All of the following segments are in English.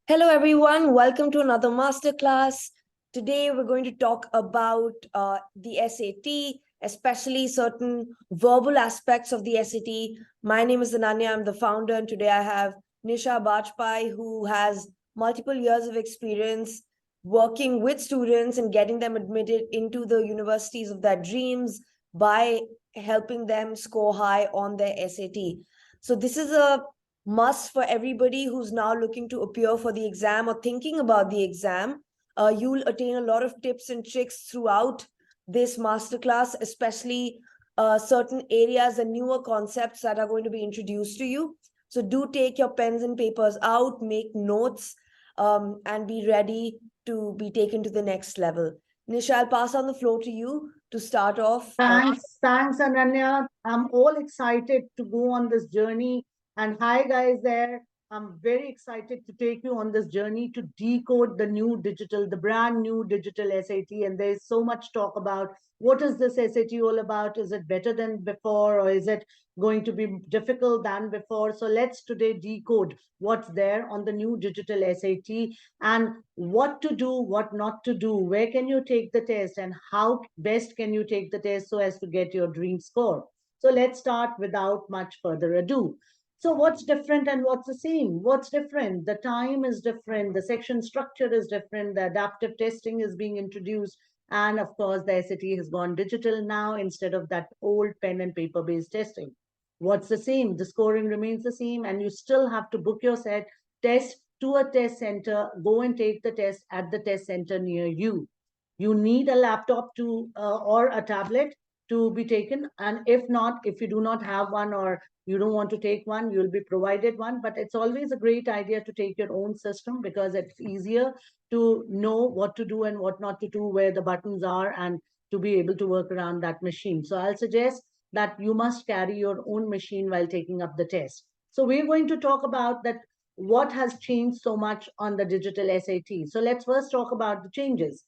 Hello, everyone. Welcome to another masterclass. Today, we're going to talk about the SAT, especially certain verbal aspects of the SAT. My name is Ananya. I'm the founder, and today I have Nisha Bajpai, who has multiple years of experience working with students and getting them admitted into the universities of their dreams by helping them score high on their SAT. So, this is a must for everybody who's now looking to appear for the exam or thinking about the exam. You'll attain a lot of tips and tricks throughout this masterclass, especially certain areas and newer concepts that are going to be introduced to you. So do take your pens and papers out, make notes, and be ready to be taken to the next level. Nisha, I'll pass on the floor to you to start off. Thanks, Ananya. I'm all excited to go on this journey. And hi, guys, there. I'm very excited to take you on this journey to decode the brand new digital SAT. And there's so much talk about what is this SAT all about? Is it better than before, or is it going to be difficult than before? So let's today decode what's there on the new digital SAT and what to do, what not to do, where can you take the test, and how best can you take the test so as to get your dream score. So let's start without much further ado. So what's different and what's the same? What's different? The time is different, the section structure is different, the adaptive testing is being introduced, and of course the SAT has gone digital now instead of that old pen and paper based testing. What's the same? The scoring remains the same, and you still have to book your set test to a test center, go and take the test at the test center near you. You need a laptop to or a tablet to be taken. And if not, if you do not have one or you don't want to take one, you'll be provided one. But it's always a great idea to take your own system because it's easier to know what to do and what not to do, where the buttons are, and to be able to work around that machine. So I'll suggest that you must carry your own machine while taking up the test. So we're going to talk about that what has changed so much on the digital SAT. So let's first talk about the changes.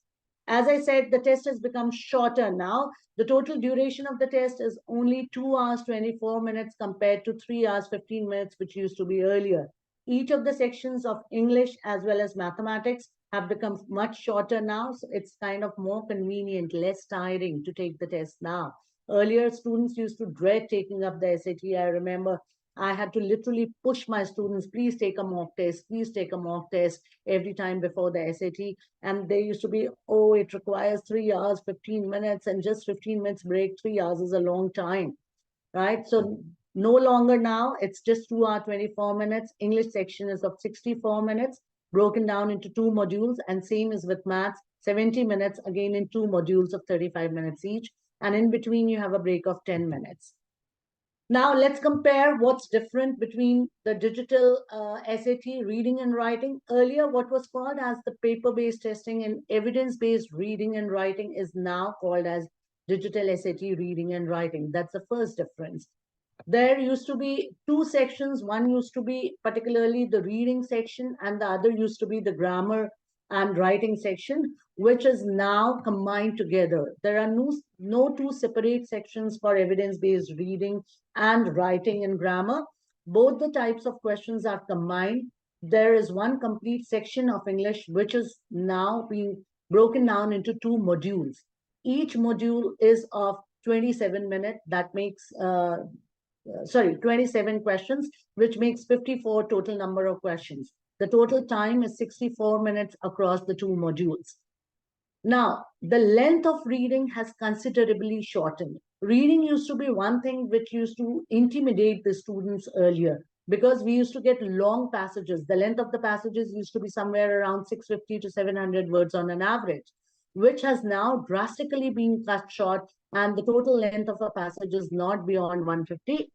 As I said, the test has become shorter now. The total duration of the test is only 2 hours 24 minutes compared to 3 hours 15 minutes, which used to be earlier. Each of the sections of English as well as mathematics have become much shorter now. So it's kind of more convenient, less tiring to take the test now. Earlier, students used to dread taking up the SAT. I remember I had to literally push my students, please take a mock test, please take a mock test every time before the SAT. And they used to be, oh, it requires 3 hours, 15 minutes, and just 15 minutes break. 3 hours is a long time, right? So no longer now, it's just 2 hours, 24 minutes. English section is of 64 minutes, broken down into 2 modules, and same is with maths, 70 minutes, again in 2 modules of 35 minutes each. And in between, you have a break of 10 minutes. Now let's compare what's different between the digital SAT reading and writing. Earlier, what was called as the paper-based testing and evidence-based reading and writing is now called as digital SAT reading and writing. That's the first difference. There used to be 2 sections. One used to be particularly the reading section, and the other used to be the grammar and writing section, which is now combined together. There are no 2 separate sections for evidence-based reading and writing and grammar. Both the types of questions are combined. There is one complete section of English, which is now being broken down into 2 modules. Each module is of 27 minutes. That makes 27 questions, which makes 54 total number of questions. The total time is 64 minutes across the 2 modules. Now, the length of reading has considerably shortened. Reading used to be one thing which used to intimidate the students earlier because we used to get long passages. The length of the passages used to be somewhere around 650 to 700 words on an average, which has now drastically been cut short, and the total length of a passage is not beyond 150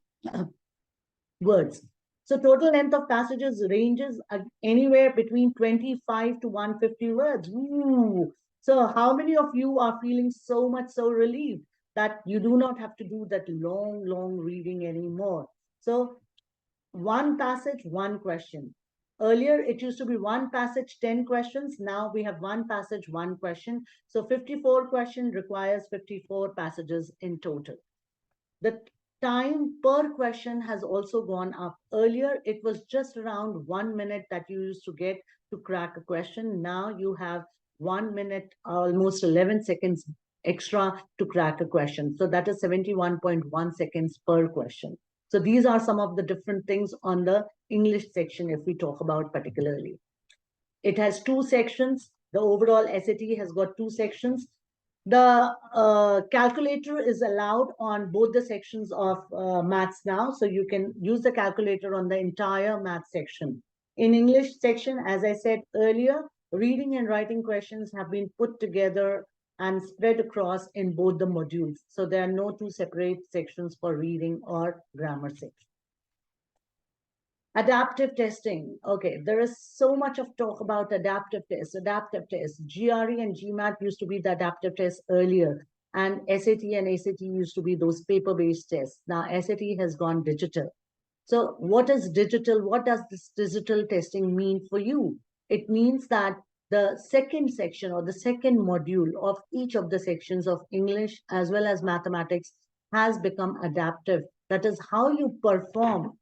words. So total length of passages ranges anywhere between 25 to 150 words. Ooh. So how many of you are feeling so much so relieved that you do not have to do that long reading anymore? So one passage, one question. Earlier, it used to be one passage, 10 questions. Now we have one passage, one question. So 54 question requires 54 passages in total. The time per question has also gone up. Earlier, it was just around 1 minute that you used to get to crack a question. Now you have 1 minute, almost 11 seconds extra to crack a question. So that is 71.1 seconds per question. So these are some of the different things on the English section if we talk about particularly. It has two sections. The overall SAT has got two sections. The calculator is allowed on both the sections of maths now. So you can use the calculator on the entire math section. In English section, as I said earlier, reading and writing questions have been put together and spread across in both the modules. So there are no two separate sections for reading or grammar section. Adaptive testing. Okay, there is so much of talk about adaptive tests. GRE and GMAT used to be the adaptive tests earlier, and SAT and ACT used to be those paper-based tests. Now SAT has gone digital. So what is digital? What does this digital testing mean for you? It means that the second section or the second module of each of the sections of English as well as mathematics has become adaptive. That is how you perform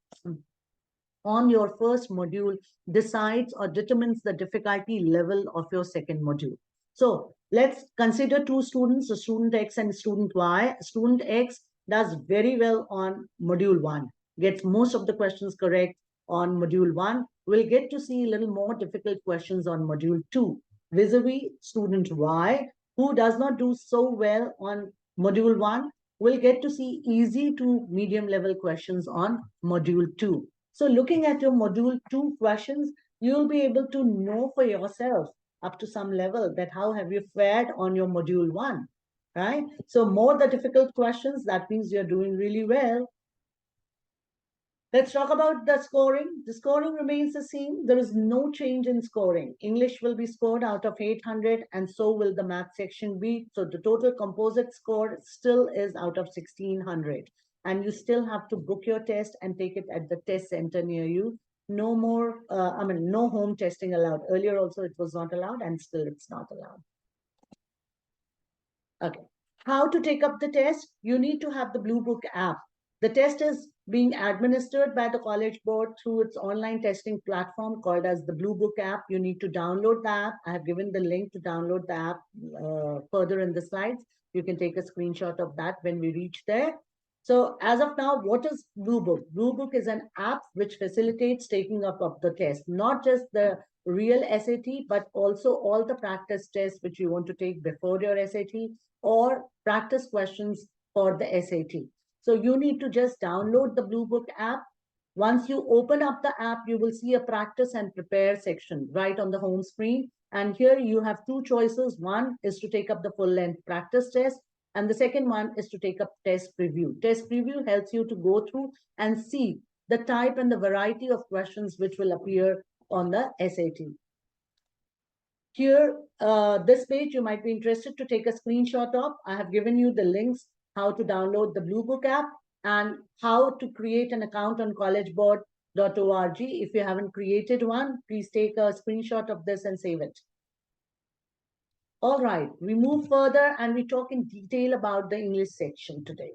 on your first module decides or determines the difficulty level of your second module. So let's consider two students, student X and student Y. Student X does very well on module 1, gets most of the questions correct on module 1. We'll get to see a little more difficult questions on module 2. Vis-a-vis student Y, who does not do so well on module 1, will get to see easy to medium level questions on module 2. So looking at your module 2 questions, you'll be able to know for yourself up to some level that how have you fared on your module 1, right? So more the difficult questions, that means you're doing really well. Let's talk about the scoring. The scoring remains the same. There is no change in scoring. English will be scored out of 800 and so will the math section be. So the total composite score still is out of 1600. And you still have to book your test and take it at the test center near you. No more, no home testing allowed. Earlier also it was not allowed and still it's not allowed. Okay. How to take up the test? You need to have the Blue Book app. The test is being administered by the College Board through its online testing platform called as the Blue Book app. You need to download the app. I have given the link to download the app further in the slides. You can take a screenshot of that when we reach there. So as of now, what is Blue Book? Blue Book is an app which facilitates taking up of the test, not just the real SAT, but also all the practice tests which you want to take before your SAT or practice questions for the SAT. So you need to just download the Blue Book app. Once you open up the app, you will see a practice and prepare section right on the home screen. And here you have two choices. One is to take up the full length practice test. And the second one is to take up test preview. Test preview helps you to go through and see the type and the variety of questions which will appear on the SAT. Here, this page you might be interested to take a screenshot of. I have given you the links how to download the Blue Book app and how to create an account on collegeboard.org. If you haven't created one, please take a screenshot of this and save it. All right, we move further and we talk in detail about the English section today.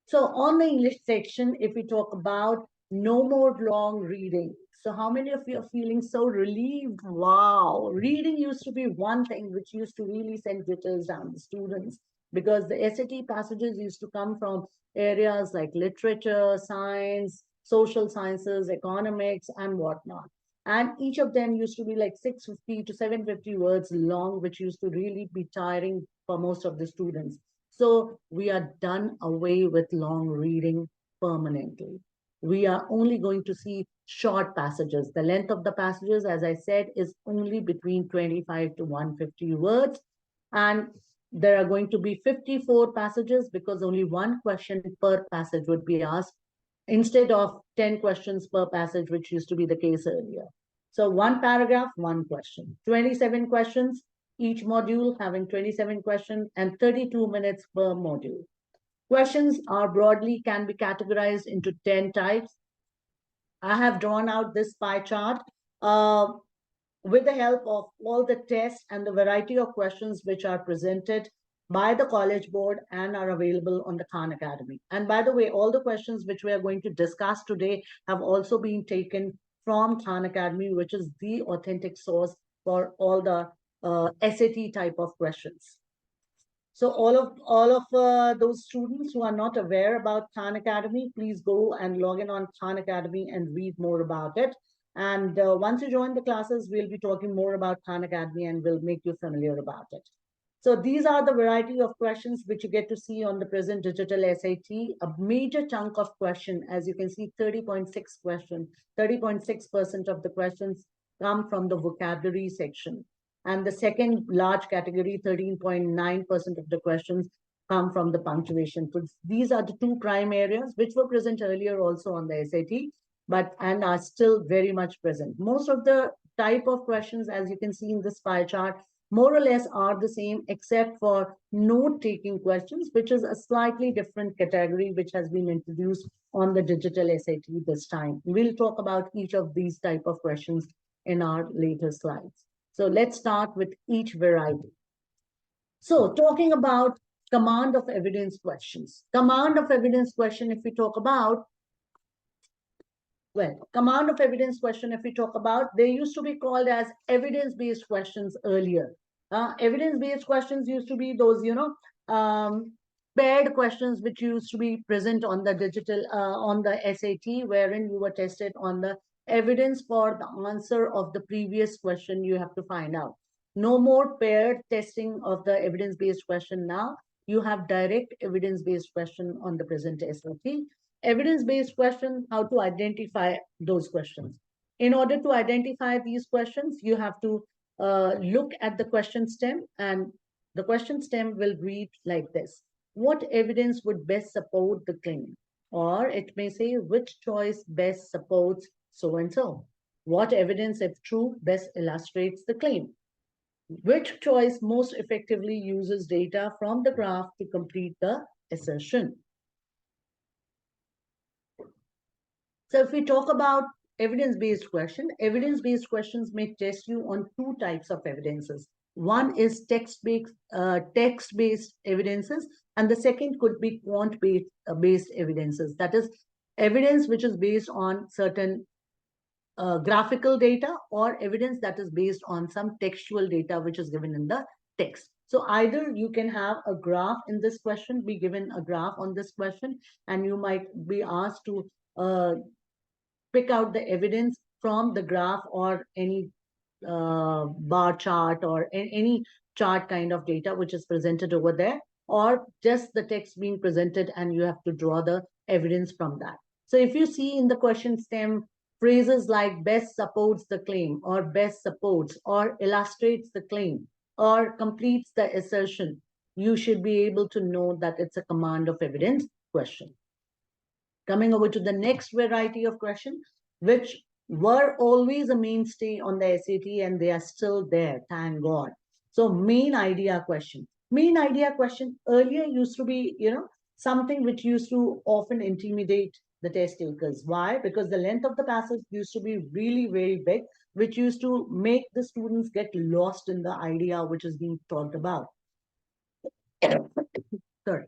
So on the English section, if we talk about no more long reading. So how many of you are feeling so relieved? Wow, reading used to be one thing which used to really send jitters down the students because the SAT passages used to come from areas like literature, science, social sciences, economics, and whatnot. And each of them used to be like 650 to 750 words long, which used to really be tiring for most of the students. So we are done away with long reading permanently. We are only going to see short passages. The length of the passages, as I said, is only between 25 to 150 words. And there are going to be 54 passages because only one question per passage would be asked instead of 10 questions per passage, which used to be the case earlier. So one paragraph, one question, 27 questions, each module having 27 questions and 32 minutes per module. Questions are broadly can be categorized into 10 types. I have drawn out this pie chart with the help of all the tests and the variety of questions which are presented by the College Board and are available on the Khan Academy. And by the way, all the questions which we are going to discuss today have also been taken from Khan Academy, which is the authentic source for all the SAT type of questions. So all of those students who are not aware about Khan Academy, please go and log in on Khan Academy and read more about it. And once you join the classes, we'll be talking more about Khan Academy and we'll make you familiar about it. So these are the variety of questions which you get to see on the present digital SAT. A major chunk of question, as you can see, 30.6 question, 30.6% of the questions come from the vocabulary section. And the second large category, 13.9% of the questions come from the punctuation. So these are the two prime areas which were present earlier also on the SAT, and are still very much present. Most of the type of questions, as you can see in this pie chart, more or less are the same, except for note-taking questions, which is a slightly different category which has been introduced on the digital SAT this time. We'll talk about each of these type of questions in our later slides. So let's start with each variety. So talking about command of evidence questions. Command of evidence question, if we talk about, well, command of evidence question, if we talk about, they used to be called as evidence-based questions earlier. Evidence-based questions used to be those, paired questions which used to be present on the digital, on the SAT, wherein you were tested on the evidence for the answer of the previous question you have to find out. No more paired testing of the evidence-based question now. You have direct evidence-based question on the present SAT. Evidence-based question, how to identify those questions. In order to identify these questions, you have to look at the question stem, and the question stem will read like this. What evidence would best support the claim? Or it may say, which choice best supports so and so? What evidence, if true, best illustrates the claim? Which choice most effectively uses data from the graph to complete the assertion? So if we talk about evidence-based questions may test you on two types of evidences. One is text-based evidences, and the second could be quant-based evidences. That is evidence which is based on certain graphical data, or evidence that is based on some textual data which is given in the text. So either you can have a graph in this question, be given a graph on this question, and you might be asked to pick out the evidence from the graph or any bar chart or any chart kind of data which is presented over there, or just the text being presented and you have to draw the evidence from that. So if you see in the question stem phrases like best supports the claim, or best supports, or illustrates the claim, or completes the assertion, you should be able to know that it's a command of evidence question. Coming over to the next variety of questions, which were always a mainstay on the SAT, and they are still there, thank God. So main idea question. Main idea question earlier used to be, something which used to often intimidate the test takers. Why? Because the length of the passage used to be really very big, which used to make the students get lost in the idea which is being talked about. Sorry.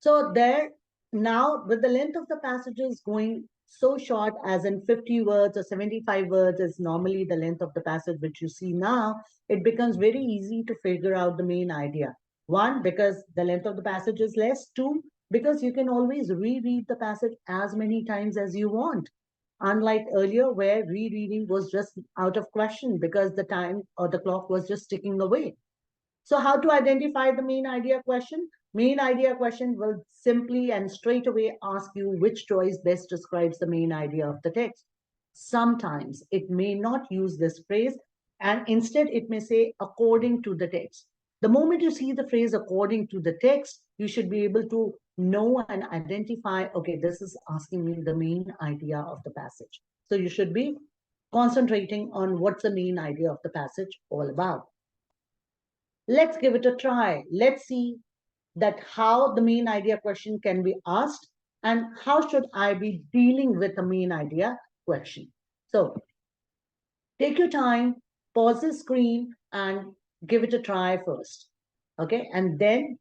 So there, now with the length of the passages going so short, as in 50 words or 75 words is normally the length of the passage which you see now, it becomes very easy to figure out the main idea. One, because the length of the passage is less. Two, because you can always reread the passage as many times as you want. Unlike earlier, where rereading was just out of question because the time or the clock was just ticking away. So how to identify the main idea question? Main idea question will simply and straight away ask you which choice best describes the main idea of the text. Sometimes it may not use this phrase, and instead it may say according to the text. The moment you see the phrase according to the text, you should be able to know and identify, okay, this is asking me the main idea of the passage. So you should be concentrating on what's the main idea of the passage all about. Let's give it a try. Let's see that how the main idea question can be asked and how should I be dealing with a main idea question. So take your time, pause the screen and give it a try first. Okay, and then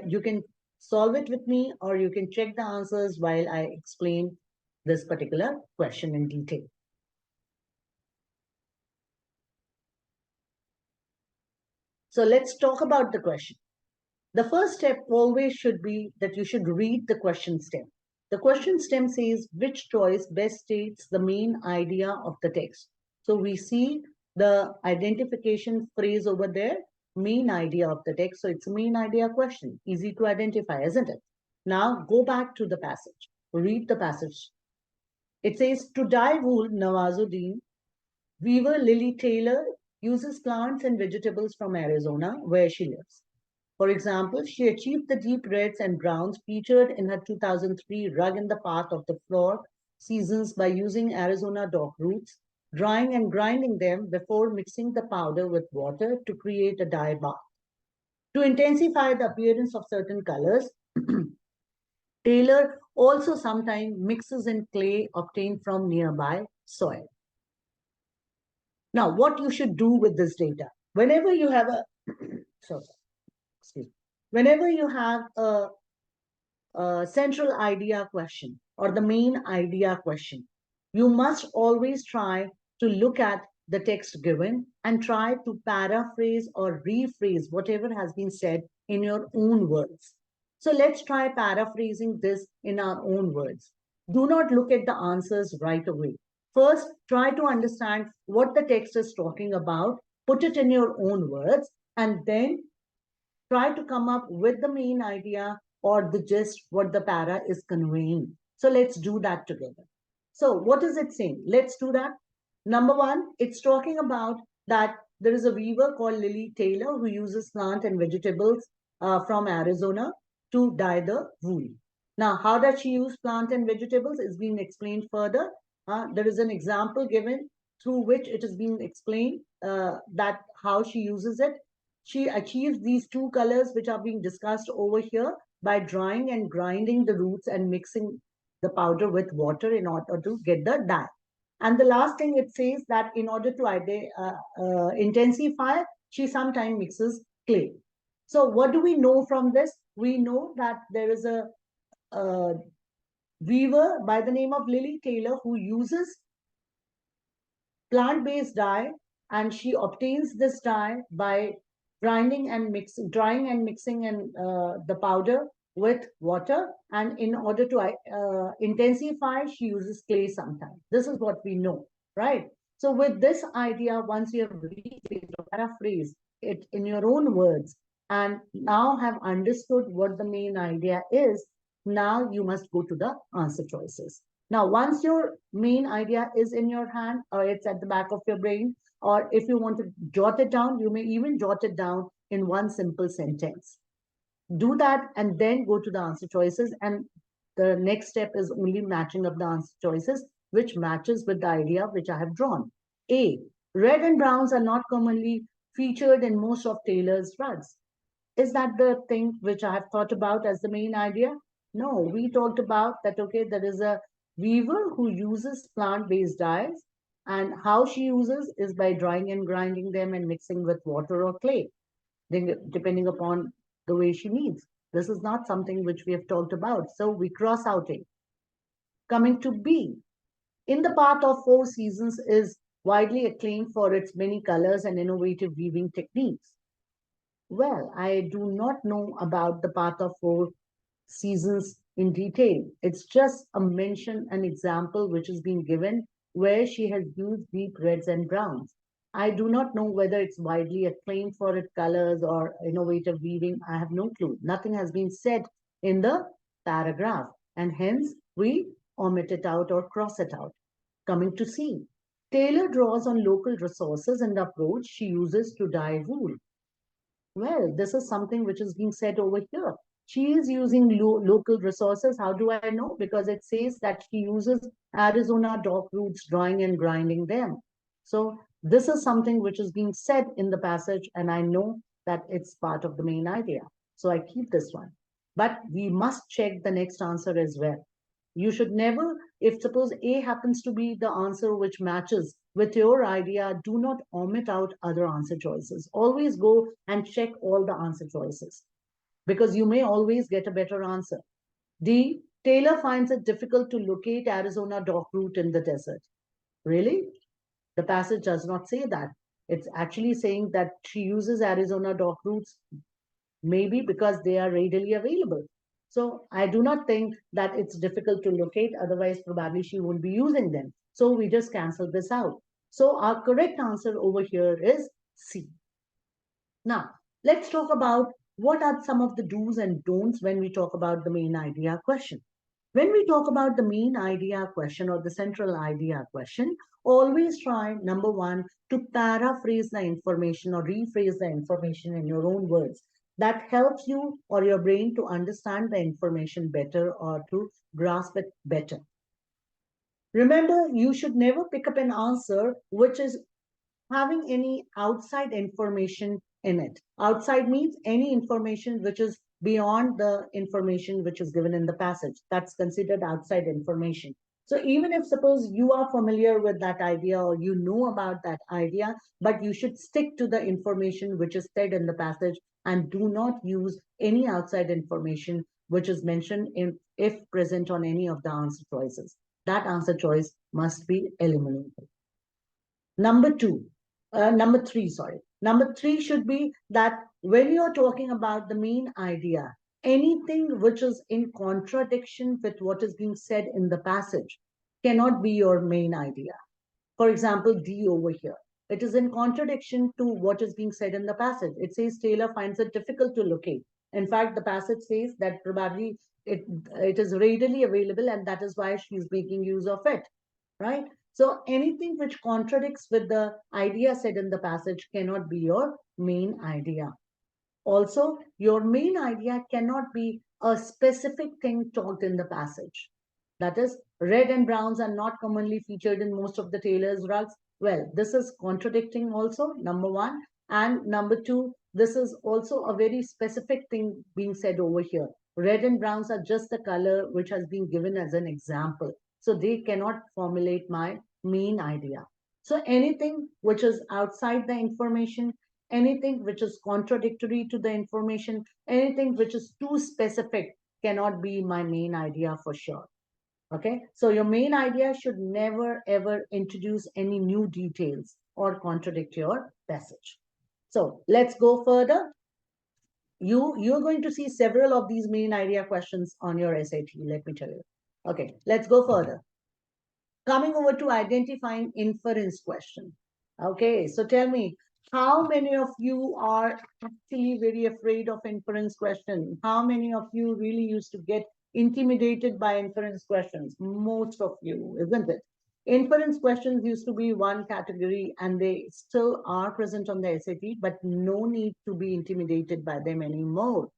you can solve it with me, or you can check the answers while I explain this particular question in detail. So let's talk about the question. The first step always should be that you should read the question stem. The question stem says which choice best states the main idea of the text. So we see the identification phrase over there, main idea of the text. So it's a main idea question, easy to identify, isn't it? Now go back to the passage, read the passage. It says, to dye wool, Nawazuddin, weaver Lily Taylor uses plants and vegetables from Arizona, where she lives. For example, she achieved the deep reds and browns featured in her 2003 Rug in the Path of the Floor seasons by using Arizona dock roots, drying and grinding them before mixing the powder with water to create a dye bath. To intensify the appearance of certain colors, Taylor also sometimes mixes in clay obtained from nearby soil. Now, what you should do with this data? Whenever you have a whenever you have a central idea question or the main idea question, you must always try to look at the text given and try to paraphrase or rephrase whatever has been said in your own words. So let's try paraphrasing this in our own words. Do not look at the answers right away. First, try to understand what the text is talking about, put it in your own words, and then try to come up with the main idea or the gist, what the para is conveying. So let's do that together. So what is it saying? Let's do that. Number one, it's talking about that there is a weaver called Lily Taylor who uses plant and vegetables from Arizona to dye the wool. Now, how does she use plant and vegetables is being explained further. There is an example given through which it is being explained that how she uses it. She achieves these two colors which are being discussed over here by drying and grinding the roots and mixing the powder with water in order to get the dye. And the last thing it says that in order to intensify, she sometimes mixes clay. So what do we know from this? We know that there is a weaver by the name of Lily Taylor who uses plant-based dye, and she obtains this dye by drying and mixing and the powder with water, and in order to intensify, she uses clay sometimes. This is what we know, right? So with this idea, once you have rephrased or paraphrased it in your own words and now have understood what the main idea is, now you must go to the answer choices. Now, once your main idea is in your hand or it's at the back of your brain, or if you want to jot it down, you may even jot it down in one simple sentence. Do that and then go to the answer choices. And the next step is only matching up the answer choices, which matches with the idea which I have drawn. A, red and browns are not commonly featured in most of Taylor's rugs. Is that the thing which I have thought about as the main idea? No, we talked about that, okay, there is a weaver who uses plant-based dyes, and how she uses is by drying and grinding them and mixing with water or clay, depending upon the way she needs. This is not something which we have talked about, so we cross out A. Coming to B, In the Path of Four Seasons is widely acclaimed for its many colors and innovative weaving techniques. Well, I do not know about the Path of Four Seasons in detail. It's just a mention, an example which is being given where she has used deep reds and browns. I do not know whether it's widely acclaimed for its colors or innovative weaving. I have no clue. Nothing has been said in the paragraph, and hence we omit it out or cross it out. Coming to C. Taylor draws on local resources and the approach she uses to dye wool. Well, this is something which is being said over here. She is using local resources. How do I know? Because it says that she uses Arizona dock roots, drying and grinding them. So this is something which is being said in the passage, and I know that it's part of the main idea. So I keep this one. But we must check the next answer as well. You should never, if suppose A happens to be the answer which matches with your idea, do not omit out other answer choices. Always go and check all the answer choices, because you may always get a better answer. D, Taylor finds it difficult to locate Arizona dock route in the desert. Really? The passage does not say that. It's actually saying that she uses Arizona dock routes maybe because they are readily available. So I do not think that it's difficult to locate, otherwise probably she won't be using them. So we just cancel this out. So our correct answer over here is C. Now, let's talk about what are some of the do's and don'ts when we talk about the main idea question. When we talk about the main idea question or the central idea question, always try, number one, to paraphrase the information or rephrase the information in your own words. That helps you or your brain to understand the information better or to grasp it better. Remember, you should never pick up an answer which is having any outside information in it. Outside means any information which is beyond the information which is given in the passage. That's considered outside information. So even if suppose you are familiar with that idea or you know about that idea, but you should stick to the information which is said in the passage and do not use any outside information which is mentioned in if present on any of the answer choices. That answer choice must be eliminated. Number three, sorry. Number three should be that when you're talking about the main idea, anything which is in contradiction with what is being said in the passage cannot be your main idea. For example, D over here. It is in contradiction to what is being said in the passage. It says Taylor finds it difficult to locate. In fact, the passage says that probably it is readily available and that is why she's making use of it, right? So anything which contradicts with the idea said in the passage cannot be your main idea. Also, your main idea cannot be a specific thing taught in the passage. That is, red and browns are not commonly featured in most of the tailor's rugs. Well, this is contradicting also, number one. And number two, this is also a very specific thing being said over here. Red and browns are just the color which has been given as an example. So they cannot formulate my main idea. So anything which is outside the information, anything which is contradictory to the information, anything which is too specific cannot be my main idea for sure. Okay, so your main idea should never ever introduce any new details or contradict your passage. So let's go further. You're going to see several of these main idea questions on your SAT, let me tell you. Okay, let's go further. Coming over to identifying inference question. Okay, so tell me, how many of you are actually very afraid of inference question? How many of you really used to get intimidated by inference questions? Most of you, isn't it? Inference questions used to be one category and they still are present on the SAT, but no need to be intimidated by them anymore.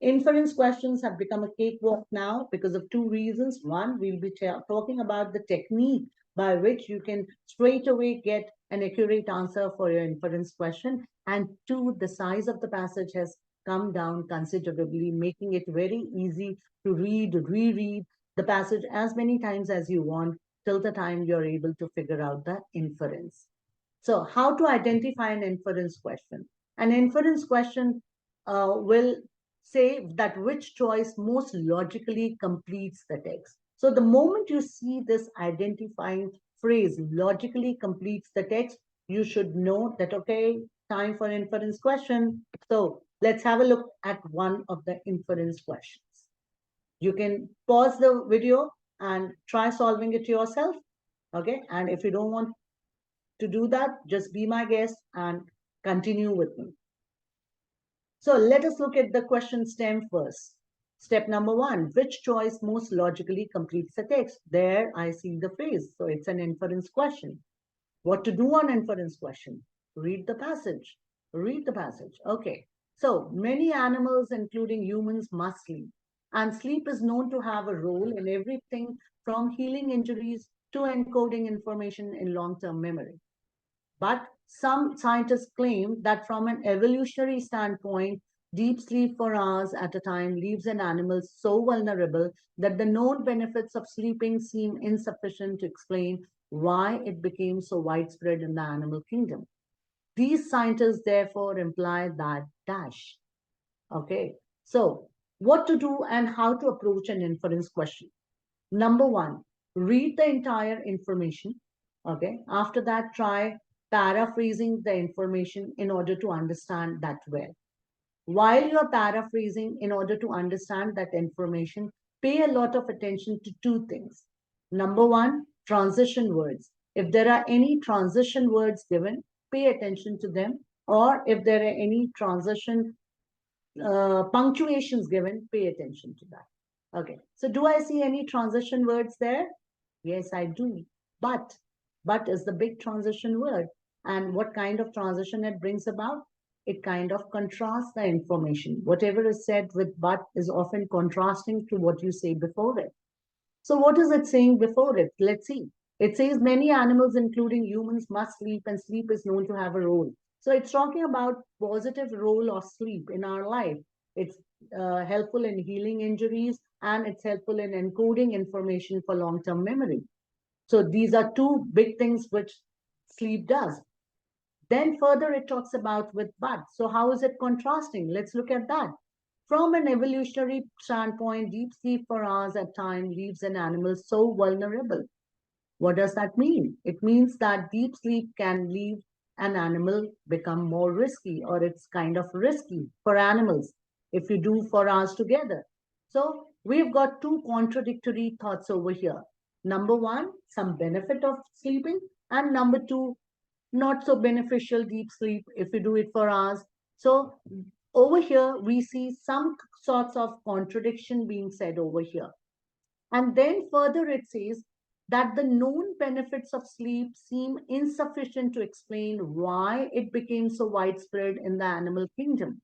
Inference questions have become a cakewalk now because of two reasons. One, we'll be talking about the technique by which you can straight away get an accurate answer for your inference question. And two, the size of the passage has come down considerably, making it very easy to read, reread the passage as many times as you want till the time you're able to figure out the inference. So how to identify an inference question? An inference question will say that which choice most logically completes the text. So the moment you see this identifying phrase logically completes the text, you should know that, okay, time for inference question. So let's have a look at one of the inference questions. You can pause the video and try solving it yourself. Okay. And if you don't want to do that, just be my guest and continue with me. So let us look at the question stem first. Step number one, which choice most logically completes the text? There I see the phrase. So it's an inference question. What to do on inference question? Read the passage. Read the passage. Okay. So many animals, including humans, must sleep. And sleep is known to have a role in everything from healing injuries to encoding information in long-term memory. But some scientists claim that from an evolutionary standpoint, deep sleep for hours at a time leaves an animal so vulnerable that the known benefits of sleeping seem insufficient to explain why it became so widespread in the animal kingdom. These scientists therefore imply that dash. Okay, so What to do and how to approach an inference question. Number one, read the entire information. Okay. After that, try paraphrasing the information in order to understand that well. While you're paraphrasing, in order to understand that information, pay a lot of attention to two things. Number one, transition words. If there are any transition words given, pay attention to them. Or if there are any transition punctuations given, pay attention to that. Okay. So do I see any transition words there? Yes, I do. But is the big transition word. And what kind of transition it brings about? It kind of contrasts the information. Whatever is said with but is often contrasting to what you say before it. So what is it saying before it? Let's see. It says many animals, including humans, must sleep, and sleep is known to have a role. So it's talking about positive role of sleep in our life. It's helpful in healing injuries, and it's helpful in encoding information for long-term memory. So these are two big things which sleep does. Then further it talks about with but. So how is it contrasting? Let's look at that. From an evolutionary standpoint, deep sleep for hours at time leaves an animal so vulnerable. What does that mean? It means that deep sleep can leave an animal become more risky, or it's kind of risky for animals if you do for hours together. So we've got two contradictory thoughts over here. Number one, some benefit of sleeping, and number two, not so beneficial deep sleep if you do it for hours. So over here, we see some sorts of contradiction being said over here. And then further it says that the known benefits of sleep seem insufficient to explain why it became so widespread in the animal kingdom.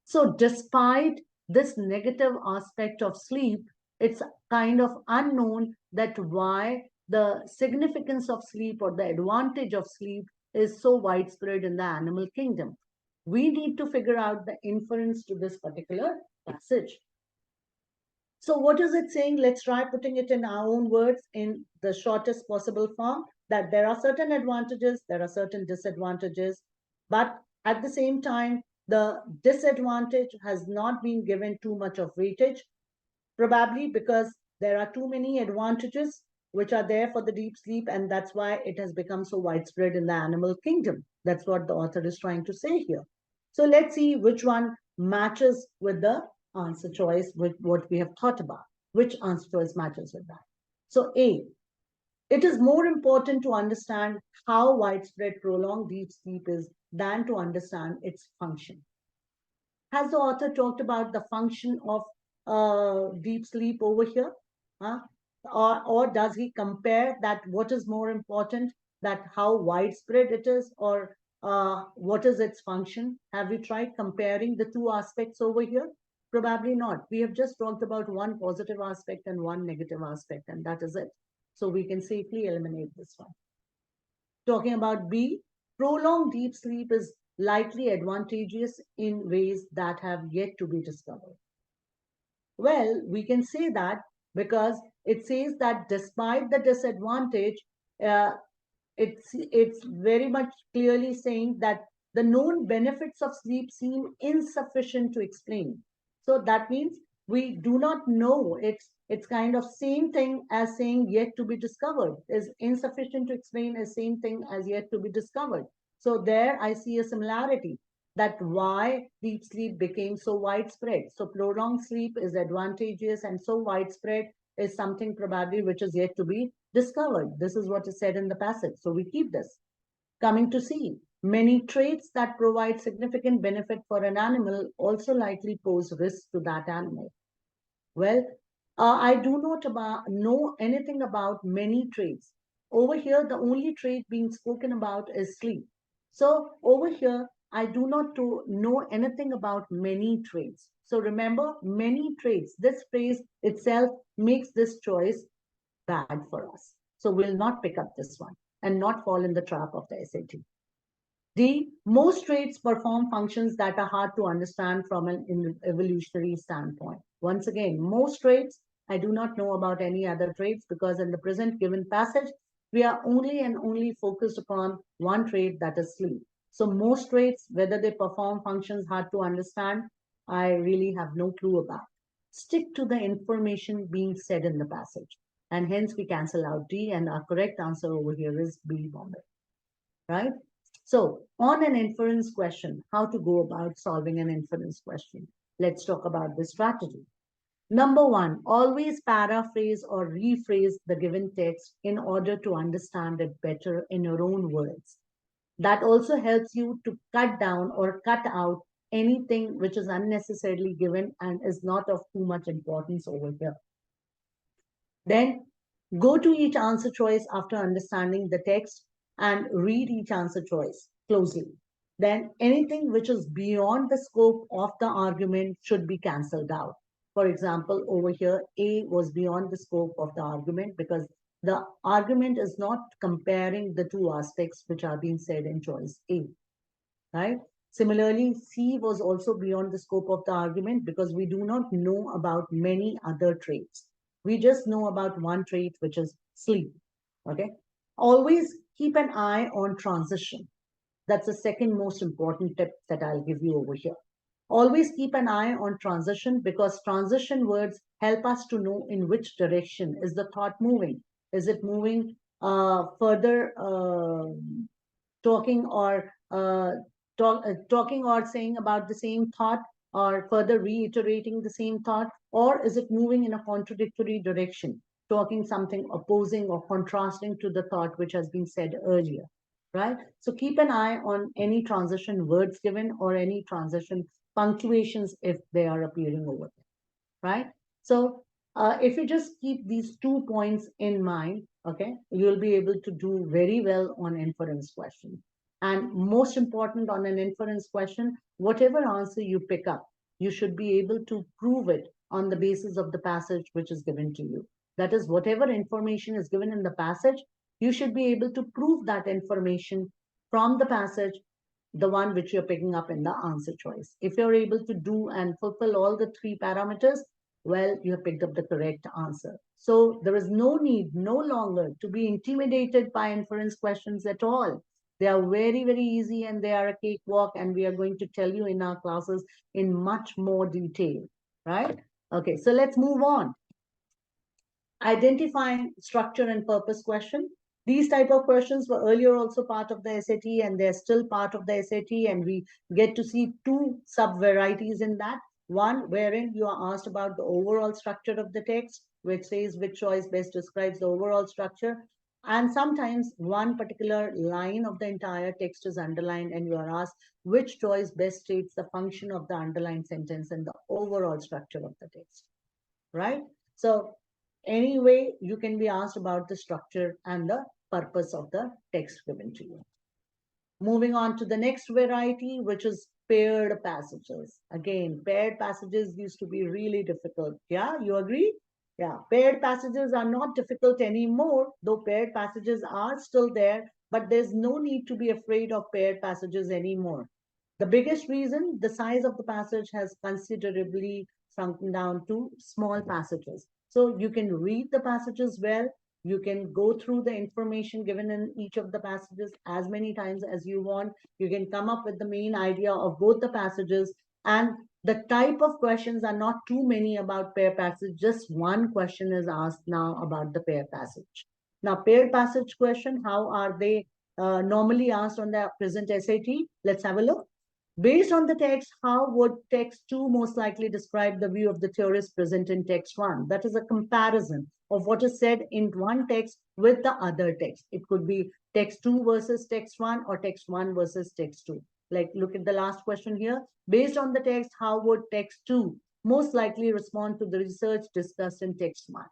So despite this negative aspect of sleep, it's kind of unknown that why the significance of sleep or the advantage of sleep is so widespread in the animal kingdom. We need to figure out the inference to this particular passage. So what is it saying? Let's try putting it in our own words in the shortest possible form, that there are certain advantages, there are certain disadvantages, but at the same time, the disadvantage has not been given too much of weightage, probably because there are too many advantages which are there for the deep sleep, and that's why it has become so widespread in the animal kingdom. That's what the author is trying to say here. So let's see which one matches with the answer choice with what we have thought about. Which answer choice matches with that? So A, it is more important to understand how widespread prolonged deep sleep is than to understand its function. Has the author talked about the function of deep sleep over here? Huh? Or does he compare that what is more important, that how widespread it is, or what is its function? Have we tried comparing the two aspects over here? Probably not. We have just talked about one positive aspect and one negative aspect, and that is it. So we can safely eliminate this one. Talking about B, prolonged deep sleep is likely advantageous in ways that have yet to be discovered. Well, we can say that because it says that despite the disadvantage, uh, it's very much clearly saying that the known benefits of sleep seem insufficient to explain. So that means we do not know. It's kind of same thing as saying yet to be discovered. Is insufficient to explain is same thing as yet to be discovered. So there I see a similarity, that why deep sleep became so widespread. So prolonged sleep is advantageous and so widespread is something probably which is yet to be discovered. This is what is said in the passage. So we keep this. Coming to C, many traits that provide significant benefit for an animal also likely pose risk to that animal. Well, I do not know anything about many traits. Over here, the only trait being spoken about is sleep. So over here, I do not know anything about many traits. So remember, many traits. This phrase itself makes this choice bad for us. So we'll not pick up this one and not fall in the trap of the SAT. D, most traits perform functions that are hard to understand from an evolutionary standpoint. Once again, most traits, I do not know about any other traits because in the present given passage, we are only and only focused upon one trait, that is sleep. So most traits, whether they perform functions hard to understand, I really have no clue about. stick to the information being said in the passage. And hence we cancel out D, and our correct answer over here is B, Bombay, right? So on an inference question, how to go about solving an inference question? Let's talk about the strategy. Number one, always paraphrase or rephrase the given text in order to understand it better in your own words. That also helps you to cut down or cut out anything which is unnecessarily given and is not of too much importance over here. Then go to each answer choice after understanding the text and read each answer choice closely. Then anything which is beyond the scope of the argument should be cancelled out. For example, over here, A was beyond the scope of the argument because the argument is not comparing the two aspects which are being said in choice A, right? Similarly, C was also beyond the scope of the argument because we do not know about many other traits. We just know about one trait, which is sleep, okay? Always keep an eye on transition. That's the second most important tip that I'll give you over here. Always keep an eye on transition because transition words help us to know in which direction is the thought moving. Is it moving further talking or talking or saying about the same thought or further reiterating the same thought, or is it moving in a contradictory direction, talking something opposing or contrasting to the thought which has been said earlier, right? So keep an eye on any transition words given or any transition punctuations if they are appearing over there, right? So if you just keep these 2 points in mind, okay, you'll be able to do very well on inference question. And most important on an inference question, whatever answer you pick up, you should be able to prove it on the basis of the passage which is given to you. That is, whatever information is given in the passage, you should be able to prove that information from the passage, the one which you're picking up in the answer choice. If you're able to do and fulfill all the 3 parameters, well, you have picked up the correct answer. So there is no need, no longer to be intimidated by inference questions at all. They are very, very easy and they are a cakewalk, and we are going to tell you in our classes in much more detail, right? Okay, so let's move on. Identifying structure and purpose question. These type of questions were earlier also part of the SAT and they're still part of the SAT, and we get to see 2 sub-varieties in that. One, wherein you are asked about the overall structure of the text, which says which choice best describes the overall structure. And sometimes one particular line of the entire text is underlined and you are asked which choice best states the function of the underlined sentence and the overall structure of the text, right? So anyway, you can be asked about the structure and the purpose of the text given to you. Moving on to the next variety, which is paired passages. Again, paired passages used to be really difficult. Yeah, you agree? Yeah, paired passages are not difficult anymore, though paired passages are still there, but there's no need to be afraid of paired passages anymore. The biggest reason, the size of the passage has considerably shrunken down to small passages. So you can read the passages well, you can go through the information given in each of the passages as many times as you want. You can come up with the main idea of both the passages, and the type of questions are not too many about pair passage. Just one question is asked now about the pair passage. Now, paired passage question, how are they normally asked on the present SAT? Let's have a look. Based on the text, how would text 2 most likely describe the view of the theorist present in text 1? That is a comparison of what is said in one text with the other text. It could be text 2 versus text 1 or text 1 versus text 2. Like, look at the last question here. Based on the text, how would text 2 most likely respond to the research discussed in text 1?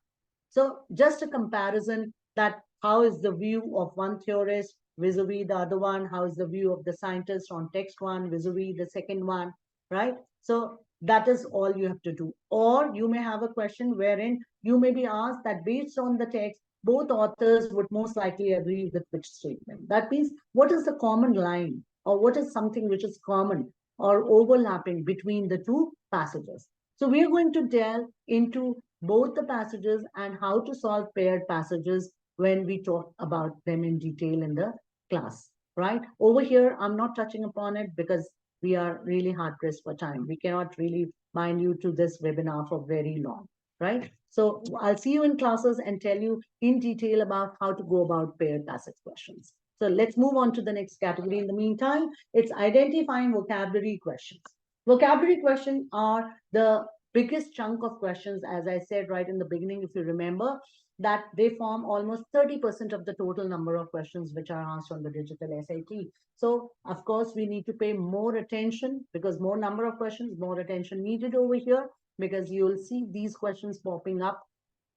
So just a comparison that how is the view of one theorist vis-a-vis the other one, how is the view of the scientist on text 1 vis-a-vis the second one, right? So that is all you have to do. Or you may have a question wherein you may be asked that based on the text, both authors would most likely agree with which statement. That means what is the common line, or what is something which is common or overlapping between the 2 passages. So we are going to delve into both the passages and how to solve paired passages when we talk about them in detail in the class, right? Over here, I'm not touching upon it because we are really hard pressed for time. We cannot really bind you to this webinar for very long, right? So I'll see you in classes and tell you in detail about how to go about paired passage questions. So let's move on to the next category. In the meantime, it's identifying vocabulary questions. Vocabulary questions are the biggest chunk of questions, as I said right in the beginning, if you remember, that they form almost 30% of the total number of questions which are asked on the digital SAT. So, of course, we need to pay more attention because more number of questions, more attention needed over here, because you'll see these questions popping up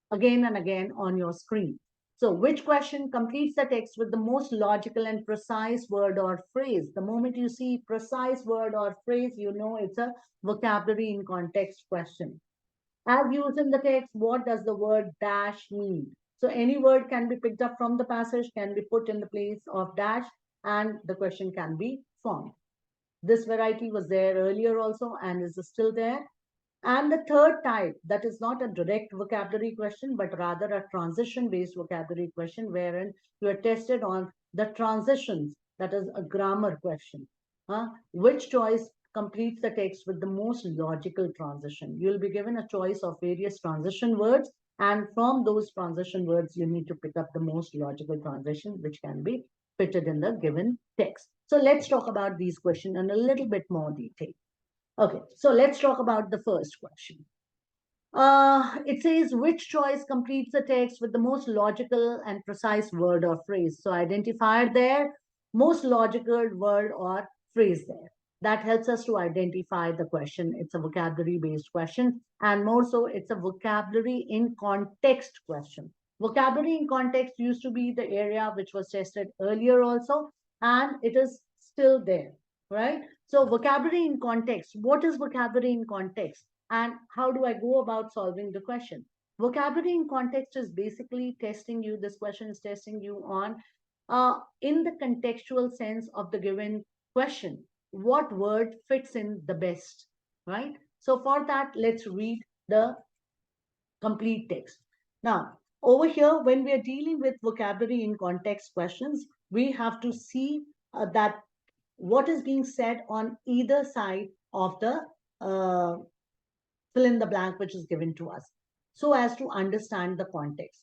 again and again on your screen. So which question completes the text with the most logical and precise word or phrase? The moment you see precise word or phrase, you know it's a vocabulary in context question. As used in the text, what does the word dash mean? So any word can be picked up from the passage, can be put in the place of dash, and the question can be formed. This variety was there earlier also and is still there. And the third type, that is not a direct vocabulary question, but rather a transition-based vocabulary question, wherein you are tested on the transitions, that is a grammar question. Which choice completes the text with the most logical transition? You'll be given a choice of various transition words, and from those transition words, you need to pick up the most logical transition, which can be fitted in the given text. So let's talk about these questions in a little bit more detail. Okay, so let's talk about the first question. It says, which choice completes the text with the most logical and precise word or phrase? So identifier there, most logical word or phrase there. That helps us to identify the question. It's a vocabulary-based question, and more so, it's a vocabulary in context question. Vocabulary in context used to be the area which was tested earlier also, and it is still there, right? So vocabulary in context, what is vocabulary in context? And how do I go about solving the question? Vocabulary in context is basically testing you, this question is testing you on, in the contextual sense of the given question, what word fits in the best, right? So for that, let's read the complete text. Now, over here, when we are dealing with vocabulary in context questions, we have to see that what is being said on either side of the fill in the blank which is given to us, so as to understand the context.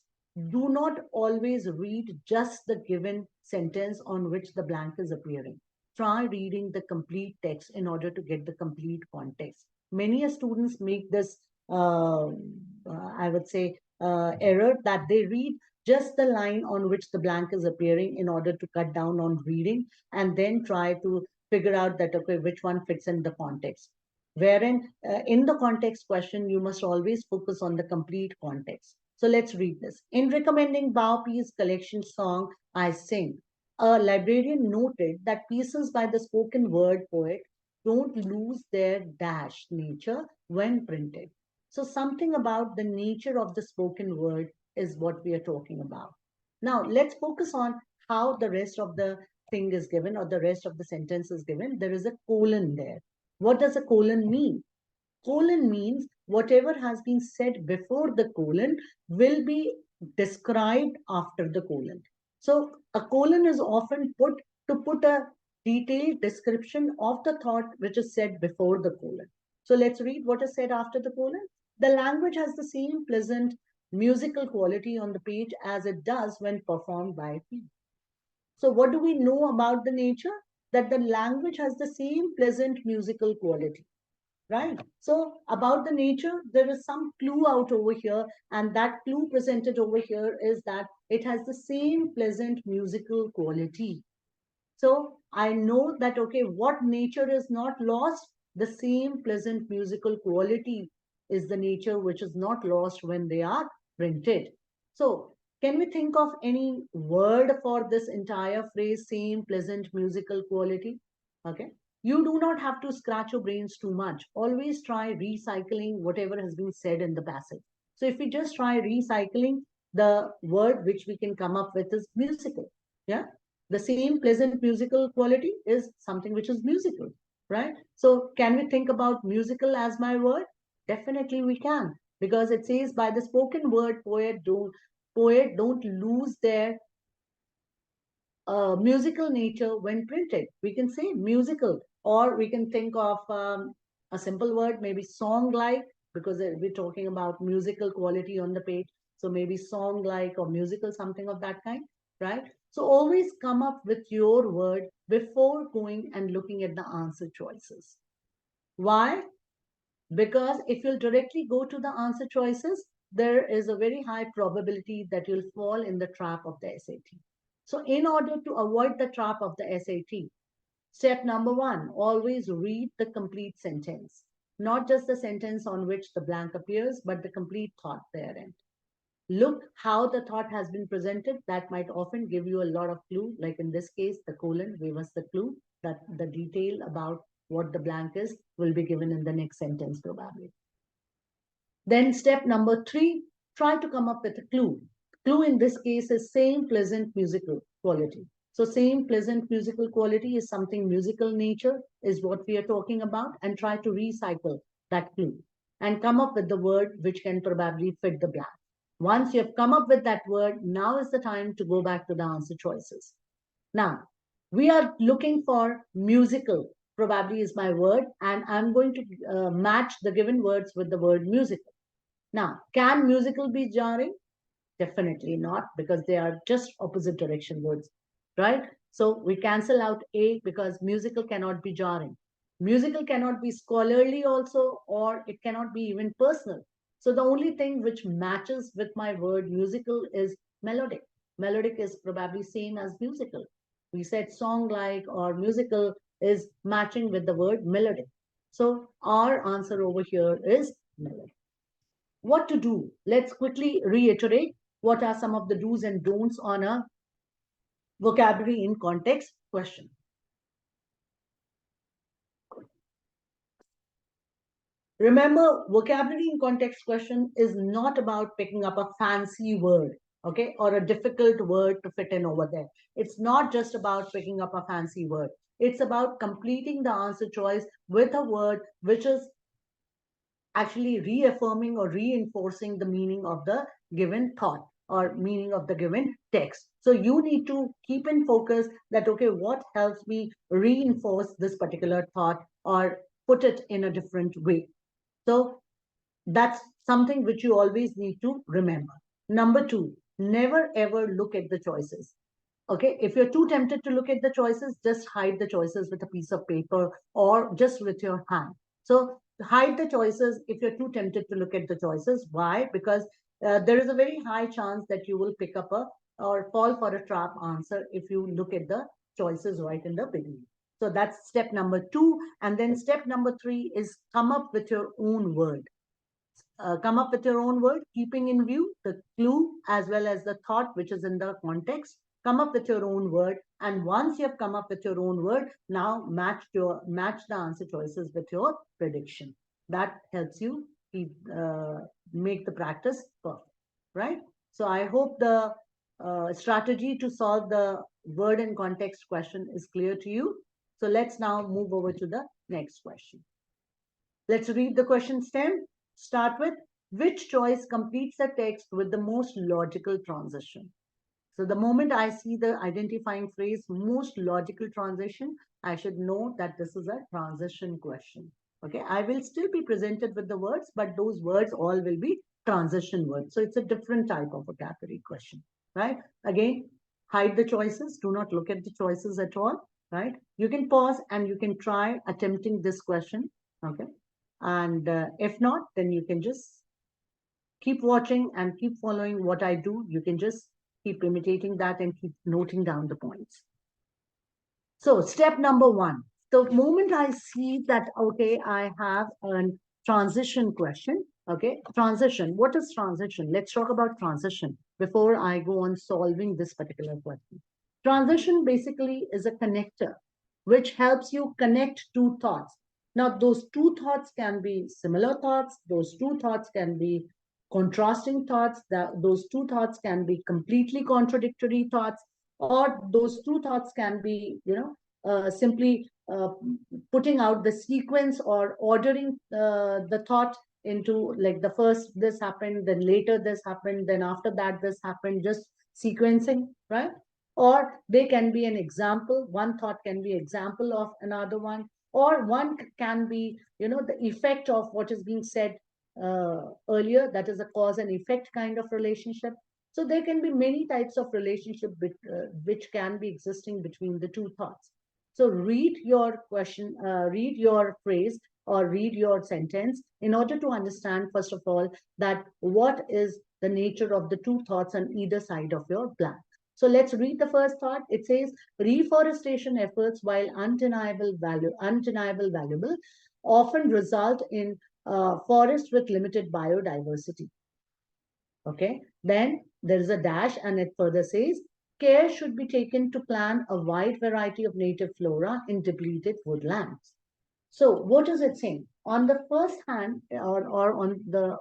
Do not always read just the given sentence on which the blank is appearing. Try reading the complete text in order to get the complete context. Many students make this, I would say, error that they read just the line on which the blank is appearing in order to cut down on reading, and then try to figure out that, okay, which one fits in the context. Wherein in the context question, you must always focus on the complete context. So let's read this. In recommending Bao Pi's collection song, I Sing, a librarian noted that pieces by the spoken word poet don't lose their dash nature when printed. So something about the nature of the spoken word is what we are talking about. Now, let's focus on how the rest of the thing is given, or the rest of the sentence is given. There is a colon there. What does a colon mean? Colon means whatever has been said before the colon will be described after the colon. So a colon is often put to put a detailed description of the thought which is said before the colon. So let's read what is said after the colon. The language has the same pleasant musical quality on the page as it does when performed by P. So what do we know about the nature? That the language has the same pleasant musical quality, right? So about the nature, there is some clue out over here, and that clue presented over here is that it has the same pleasant musical quality. So I know that, okay, what nature is not lost? The same pleasant musical quality is the nature which is not lost when they are printed. So can we think of any word for this entire phrase, same pleasant musical quality? Okay. You do not have to scratch your brains too much. Always try recycling whatever has been said in the passage. So if we just try recycling, the word which we can come up with is musical. Yeah. The same pleasant musical quality is something which is musical, right? So can we think about musical as my word? Definitely we can, because it says by the spoken word poet don't lose their musical nature when printed. We can say musical, or we can think of a simple word, maybe song-like, because we're talking about musical quality on the page. So maybe song-like or musical, something of that kind, right? So always come up with your word before going and looking at the answer choices. Why? Because if you'll directly go to the answer choices, there is a very high probability that you'll fall in the trap of the SAT. So in order to avoid the trap of the SAT, step number one, always read the complete sentence, not just the sentence on which the blank appears, but the complete thought therein. Look how the thought has been presented. That might often give you a lot of clue. Like in this case, the colon gave us the clue that the detail about what the blank is will be given in the next sentence probably. Then step number three, try to come up with a clue. Clue in this case is same pleasant musical quality. So same pleasant musical quality is something musical nature is what we are talking about, and try to recycle that clue and come up with the word which can probably fit the blank. Once you have come up with that word, now is the time to go back to the answer choices. Now, we are looking for musical, probably is my word, and I'm going to match the given words with the word musical. Now, can musical be jarring? Definitely not, because they are just opposite direction words, right? So we cancel out A because musical cannot be jarring. Musical cannot be scholarly also, or it cannot be even personal. So the only thing which matches with my word musical is melodic. Melodic is probably same as musical. We said song-like or musical is matching with the word melodic. So our answer over here is melodic. What to do? Let's quickly reiterate what are some of the do's and don'ts on a vocabulary in context question. Remember, vocabulary in context question is not about picking up a fancy word, okay, or a difficult word to fit in over there. It's not just about picking up a fancy word. It's about completing the answer choice with a word which is actually reaffirming or reinforcing the meaning of the given thought or meaning of the given text. So you need to keep in focus that, okay, what helps me reinforce this particular thought or put it in a different way. So that's something which you always need to remember. Number two, never ever look at the choices. Okay, if you're too tempted to look at the choices, just hide the choices with a piece of paper or just with your hand. So hide the choices if you're too tempted to look at the choices. Why? Because there is a very high chance that you will pick up a or fall for a trap answer if you look at the choices right in the beginning. So that's step number two. And then step number three is come up with your own word. Come up with your own word, keeping in view the clue as well as the thought which is in the context. Come up with your own word, and once you have come up with your own word, now match the answer choices with your prediction. That helps you make the practice perfect, right? So I hope the strategy to solve the word and context question is clear to you. So let's now move over to the next question. Let's read the question stem. Start with, which choice completes the text with the most logical transition? So the moment I see the identifying phrase most logical transition, I should know that this is a transition question. Okay, I will still be presented with the words, but those words all will be transition words. So it's a different type of vocabulary question, right? Again, hide the choices. Do not look at the choices at all, right? You can pause and you can try attempting this question, okay? And if not, then you can just keep watching and keep following what I do. You can just keep imitating that and keep noting down the points. So step number one, the moment I see that, okay, I have a transition question, okay, transition, what is transition? Let's talk about transition before I go on solving this particular question. Transition basically is a connector which helps you connect two thoughts. Now, those two thoughts can be similar thoughts, those two thoughts can be contrasting thoughts, those two thoughts can be completely contradictory thoughts, or those two thoughts can be, simply putting out the sequence or ordering the thought into like the first this happened, then later this happened, then after that this happened, just sequencing, right? or they can be an example. One thought can be example of another one, or one can be, the effect of what is being said earlier. That is a cause and effect kind of relationship. So there can be many types of relationship which can be existing between the two thoughts. So read your question, read your phrase or read your sentence in order to understand, first of all, that what is the nature of the two thoughts on either side of your blank. So let's read the first thought. It says, reforestation efforts, while undeniable valuable, often result in forests with limited biodiversity. Okay, then there is a dash and it further says, care should be taken to plant a wide variety of native flora in depleted woodlands. So what is it saying? On the first hand, or on the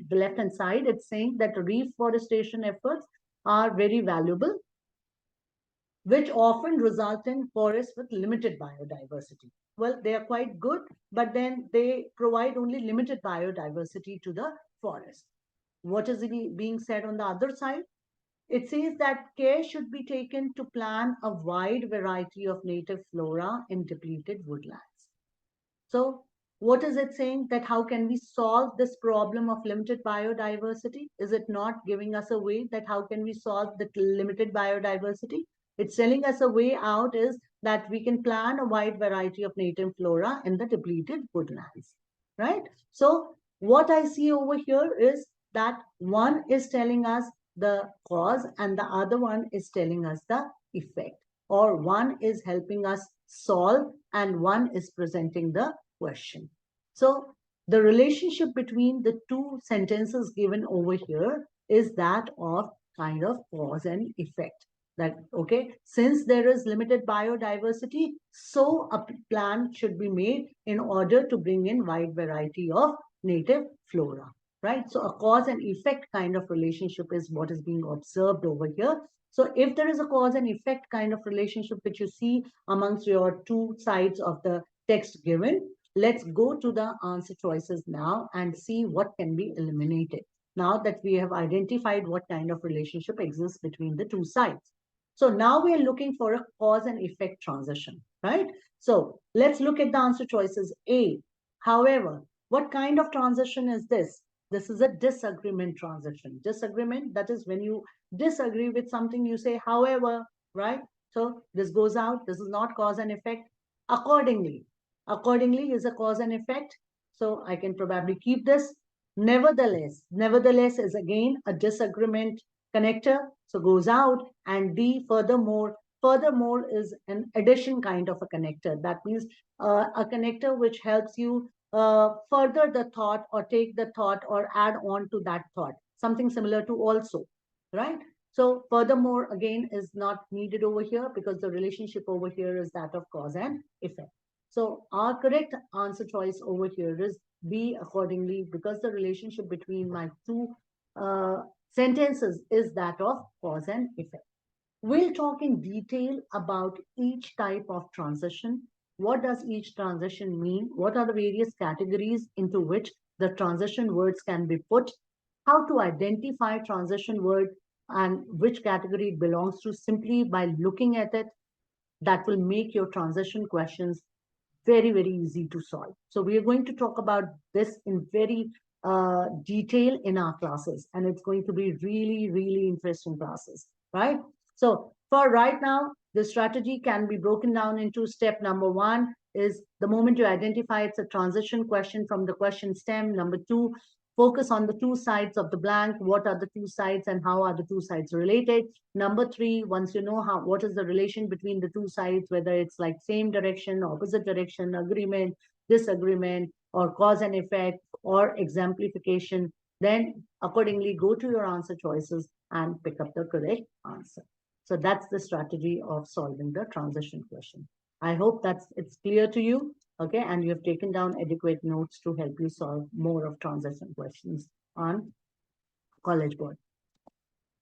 left hand side, it's saying that reforestation efforts are very valuable, which often result in forests with limited biodiversity. Well, they are quite good, but then they provide only limited biodiversity to the forest. What is being said on the other side? It says that care should be taken to plant a wide variety of native flora in depleted woodlands. So what is it saying? That how can we solve this problem of limited biodiversity? Is it not giving us a way that how can we solve the limited biodiversity? It's telling us a way out is that we can plant a wide variety of native flora in the depleted woodlands, right? So what I see over here is that one is telling us the cause and the other one is telling us the effect, or one is helping us solve and one is presenting the question. So the relationship between the two sentences given over here is that of kind of cause and effect. That, okay, since there is limited biodiversity, so a plan should be made in order to bring in wide variety of native flora, right? So a cause and effect kind of relationship is what is being observed over here. So if there is a cause and effect kind of relationship which you see amongst your two sides of the text given, let's go to the answer choices now and see what can be eliminated now that we have identified what kind of relationship exists between the two sides. So now we are looking for a cause and effect transition, right? So let's look at the answer choices. A, however, what kind of transition is this? This is a disagreement transition. Disagreement, that is when you disagree with something, you say, however, right? So this goes out. This is not cause and effect. Accordingly. Accordingly is a cause and effect. So I can probably keep this. Nevertheless. Nevertheless is again a disagreement connector. So goes out. And D, furthermore. Furthermore is an addition kind of a connector. That means a connector which helps you further the thought or take the thought or add on to that thought. Something similar to also, right? So furthermore, again, is not needed over here because the relationship over here is that of cause and effect. So our correct answer choice over here is B, accordingly, because the relationship between my two sentences is that of cause and effect. We'll talk in detail about each type of transition. What does each transition mean? What are the various categories into which the transition words can be put? How to identify transition word and which category it belongs to simply by looking at it. That will make your transition questions very, very easy to solve. So we are going to talk about this in very detail in our classes, and it's going to be really, really interesting classes, right? So for right now, the strategy can be broken down into step number one is the moment you identify it's a transition question from the question stem. Number two, focus on the two sides of the blank. What are the two sides and how are the two sides related? Number three, once you know what is the relation between the two sides, whether it's like same direction, opposite direction, agreement, disagreement, or cause and effect, or exemplification, then accordingly go to your answer choices and pick up the correct answer. So that's the strategy of solving the transition question. I hope it's clear to you. Okay, and you have taken down adequate notes to help you solve more of transition questions on College Board.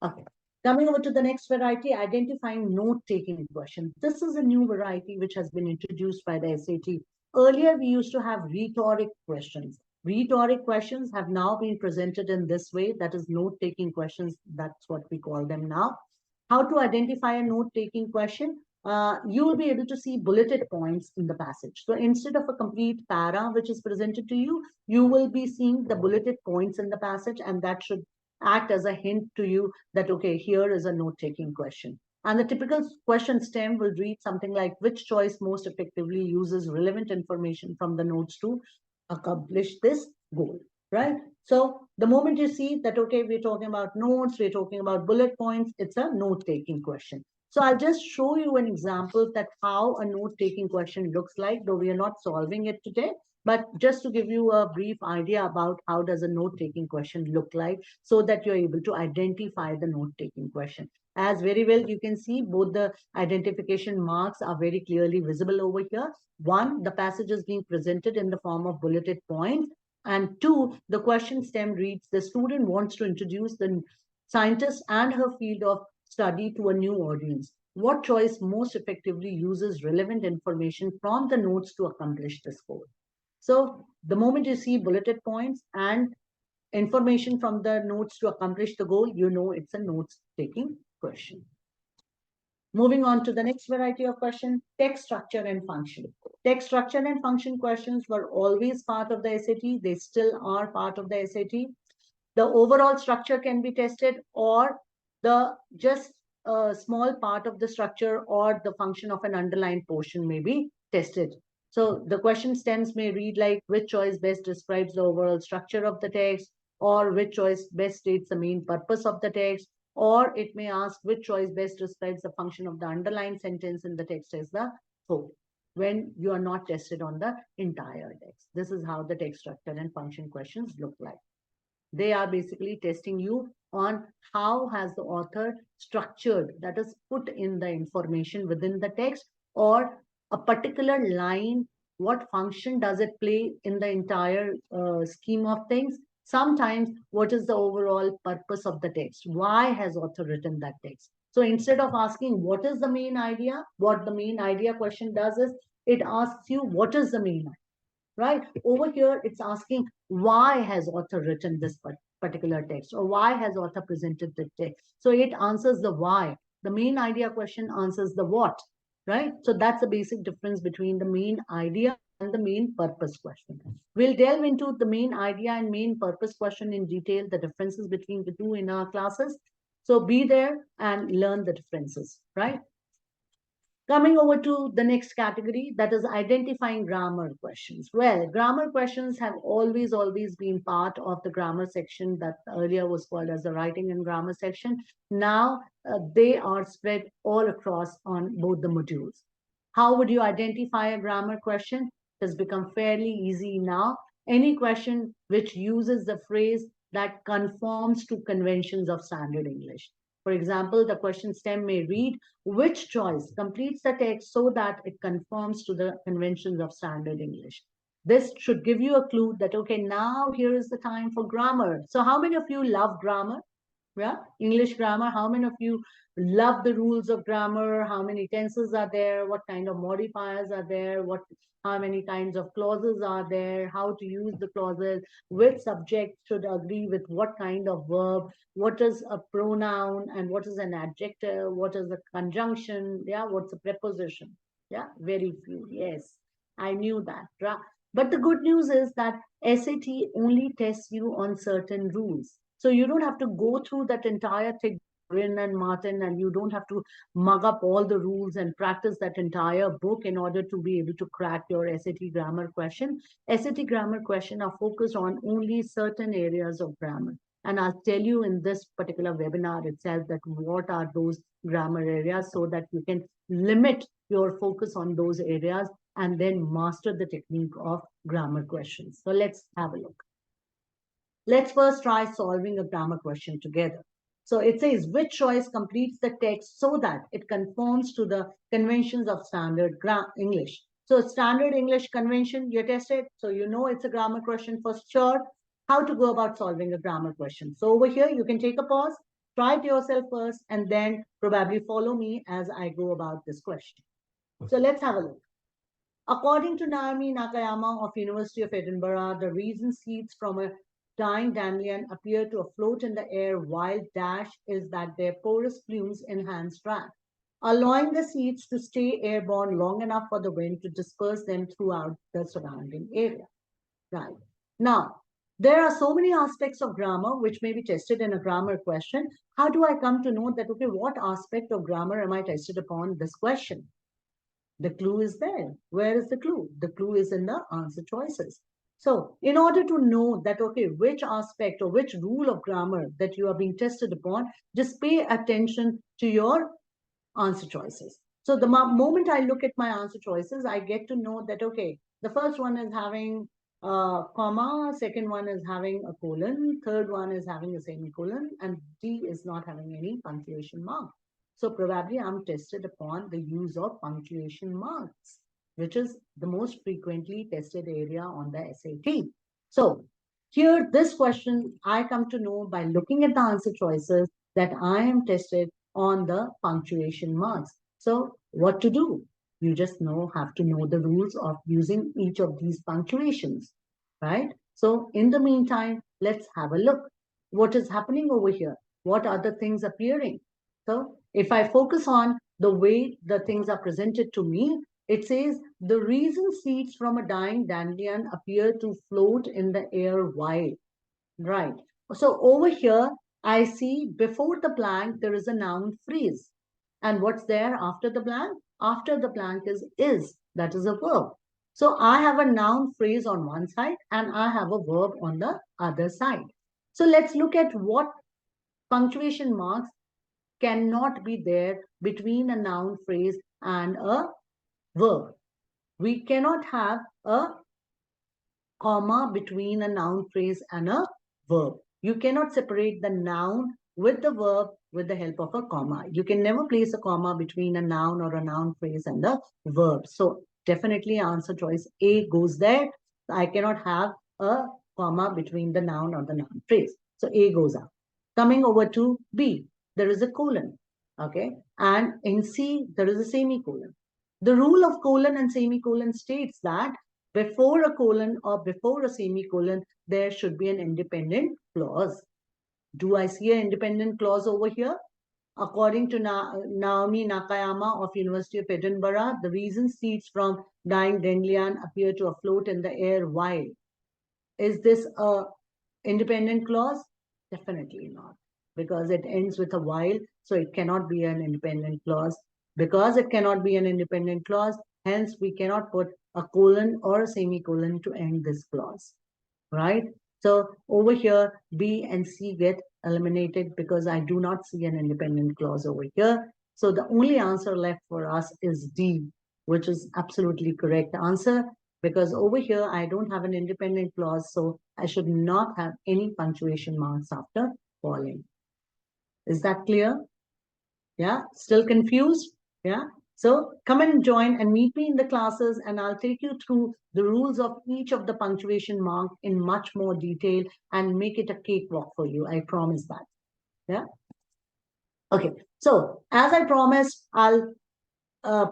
Okay, coming over to the next variety, identifying note-taking questions. This is a new variety which has been introduced by the SAT. Earlier, we used to have rhetoric questions. Rhetoric questions have now been presented in this way, that is note-taking questions. That's what we call them now. how to identify a note-taking question. You will be able to see bulleted points in the passage. So instead of a complete para which is presented to you, you will be seeing the bulleted points in the passage, and that should act as a hint to you that, okay, here is a note-taking question. And the typical question stem will read something like, which choice most effectively uses relevant information from the notes to accomplish this goal, right? So the moment you see that, okay, we're talking about notes, we're talking about bullet points, it's a note-taking question. So I'll just show you an example that how a note-taking question looks like, though we are not solving it today, but just to give you a brief idea about how does a note-taking question look like so that you're able to identify the note-taking question. As very well, you can see both the identification marks are very clearly visible over here. One, the passage is being presented in the form of bulleted points. And two, the question stem reads, the student wants to introduce the scientist and her field of study to a new audience. What choice most effectively uses relevant information from the notes to accomplish this goal? So the moment you see bulleted points and information from the notes to accomplish the goal, you know it's a notes-taking question. Moving on to the next variety of question, text structure and function. Text structure and function questions were always part of the SAT. They still are part of the SAT. The overall structure can be tested, or the just a small part of the structure or the function of an underlined portion may be tested. So the question stems may read like, which choice best describes the overall structure of the text, or which choice best states the main purpose of the text, or it may ask which choice best describes the function of the underlined sentence in the text as the whole, when you are not tested on the entire text. This is how the text structure and function questions look like. They are basically testing you on how has the author structured, that is, put in the information within the text, or a particular line, what function does it play in the entire scheme of things. Sometimes, what is the overall purpose of the text? Why has author written that text? So instead of asking what is the main idea, what the main idea question does is, it asks you what is the main idea, right? Over here, it's asking why has author written this particular text, or why has author presented the text. So it answers the why. The main idea question answers the what, right? So that's the basic difference between the main idea and the main purpose question. We'll delve into the main idea and main purpose question in detail, the differences between the two in our classes. So be there and learn the differences, right? Coming over to the next category, that is identifying grammar questions. Well, grammar questions have always been part of the grammar section that earlier was called as the writing and grammar section. Now they are spread all across on both the modules. How would you identify a grammar question? It has become fairly easy now. Any question which uses the phrase that conforms to conventions of standard English. For example, the question stem may read, which choice completes the text so that it conforms to the conventions of standard English? This should give you a clue that, okay, now here is the time for grammar. So how many of you love grammar? Yeah, English grammar. How many of you love the rules of grammar? How many tenses are there? What kind of modifiers are there? How many kinds of clauses are there? How to use the clauses? Which subject should agree with what kind of verb? What is a pronoun and what is an adjective? What is a conjunction? Yeah, what's a preposition? Yeah, very few. Yes, I knew that. But the good news is that SAT only tests you on certain rules. So you don't have to go through that entire thick Grin and Martin, and you don't have to mug up all the rules and practice that entire book in order to be able to crack your SAT grammar question. SAT grammar question are focused on only certain areas of grammar. And I'll tell you in this particular webinar itself that what are those grammar areas so that you can limit your focus on those areas and then master the technique of grammar questions. So let's have a look. Let's first try solving a grammar question together. So it says, which choice completes the text so that it conforms to the conventions of standard English? So standard English convention, you tested, so you know it's a grammar question for sure. How to go about solving a grammar question. So over here, you can take a pause, try it yourself first, and then probably follow me as I go about this question. So let's have a look. According to Naomi Nakayama of University of Edinburgh, the reason seeds from a dying dandelion appear to float in the air while dash is that their porous plumes enhance drag, allowing the seeds to stay airborne long enough for the wind to disperse them throughout the surrounding area. Right. Now, there are so many aspects of grammar which may be tested in a grammar question. How do I come to know that, okay, what aspect of grammar am I tested upon this question? The clue is there. Where is the clue? The clue is in the answer choices. So in order to know that, okay, which aspect or which rule of grammar that you are being tested upon, just pay attention to your answer choices. So the moment I look at my answer choices, I get to know that, okay, the first one is having a comma, second one is having a colon, third one is having a semicolon, and D is not having any punctuation mark. So probably I'm tested upon the use of punctuation marks, which is the most frequently tested area on the SAT. So here, this question, I come to know by looking at the answer choices that I am tested on the punctuation marks. So what to do? You just have to know the rules of using each of these punctuations, right? So in the meantime, let's have a look. What is happening over here? What are the things appearing? So if I focus on the way the things are presented to me, it says the reason seeds from a dying dandelion appear to float in the air while. Right. So over here, I see before the blank, there is a noun phrase. And what's there after the blank? After the blank is. That is a verb. So I have a noun phrase on one side and I have a verb on the other side. So let's look at what punctuation marks cannot be there between a noun phrase and a verb. We cannot have a comma between a noun phrase and a verb. You cannot separate the noun with the verb with the help of a comma. You can never place a comma between a noun or a noun phrase and the verb. So definitely answer choice A goes there. I cannot have a comma between the noun or the noun phrase. So A goes out. Coming over to B, there is a colon. Okay. And in C, there is a semicolon. The rule of colon and semicolon states that before a colon or before a semicolon, there should be an independent clause. Do I see an independent clause over here? According to Naomi Nakayama of University of Edinburgh, the reason seeds from dying dandelion appear to float in the air while. Is this a independent clause? Definitely not, because it ends with a while, so it cannot be an independent clause. Because it cannot be an independent clause, hence we cannot put a colon or a semicolon to end this clause, right? So over here, B and C get eliminated because I do not see an independent clause over here. So the only answer left for us is D, which is absolutely correct answer, because over here, I don't have an independent clause, so I should not have any punctuation marks after falling. Is that clear? Yeah, still confused? Yeah. So come and join and meet me in the classes, and I'll take you through the rules of each of the punctuation mark in much more detail and make it a cakewalk for you. I promise that. Yeah. Okay. So as I promised, I'll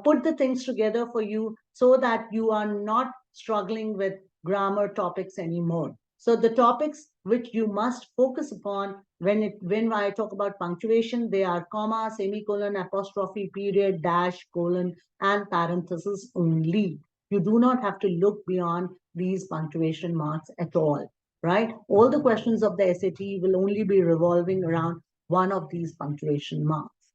put the things together for you so that you are not struggling with grammar topics anymore. So the topics which you must focus upon when I talk about punctuation, they are comma, semicolon, apostrophe, period, dash, colon, and parenthesis only. You do not have to look beyond these punctuation marks at all, right? All the questions of the SAT will only be revolving around one of these punctuation marks.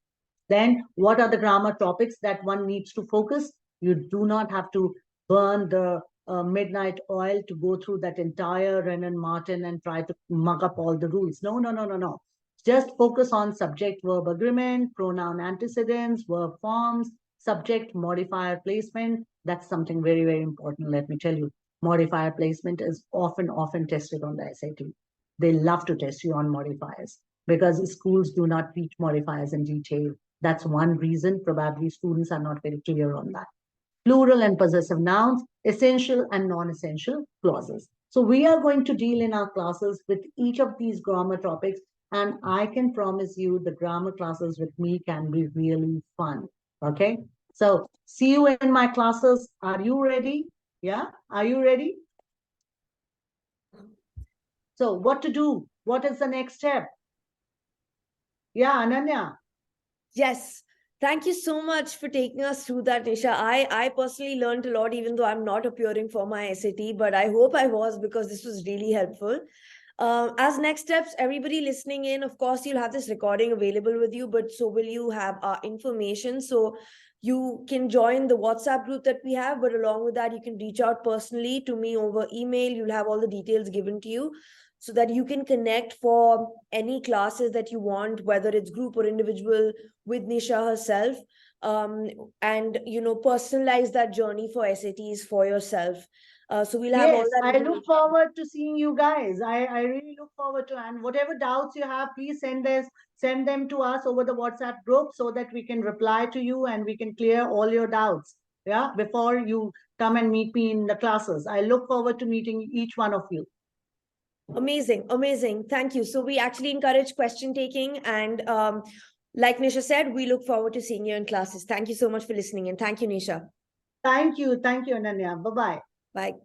Then what are the grammar topics that one needs to focus? You do not have to burn the midnight oil to go through that entire Renan Martin and try to mug up all the rules. No, no, no, no, no. Just focus on subject verb agreement, pronoun antecedents, verb forms, subject modifier placement. That's something very, very important. Let me tell you, modifier placement is often tested on the SAT. They love to test you on modifiers because schools do not teach modifiers in detail. That's one reason probably students are not very clear on that. Plural and possessive nouns, essential and non-essential clauses. So we are going to deal in our classes with each of these grammar topics, and I can promise you the grammar classes with me can be really fun. Okay. So see you in my classes. Are you ready? Yeah. Are you ready? So what to do? What is the next step? Yeah, Ananya. Yes. Thank you so much for taking us through that, Nisha. I personally learned a lot, even though I'm not appearing for my SAT, but I hope I was, because this was really helpful. As next steps, everybody listening in, of course, you'll have this recording available with you, but so will you have our information. So you can join the WhatsApp group that we have, but along with that, you can reach out personally to me over email. You'll have all the details given to you so that you can connect for any classes that you want, whether it's group or individual, with Nisha herself, and personalize that journey for SATs for yourself. So we'll have all Yes, that I look information. forward to seeing you guys. I really look forward to, and whatever doubts you have, please send them to us over the WhatsApp group so that we can reply to you and we can clear all your doubts. Yeah, before you come and meet me in the classes. I look forward to meeting each one of you. Amazing, amazing. Thank you. So we actually encourage question taking, and like Nisha said, we look forward to seeing you in classes. Thank you so much for listening, and thank you, Nisha. Thank you, Ananya. Bye bye. Bye.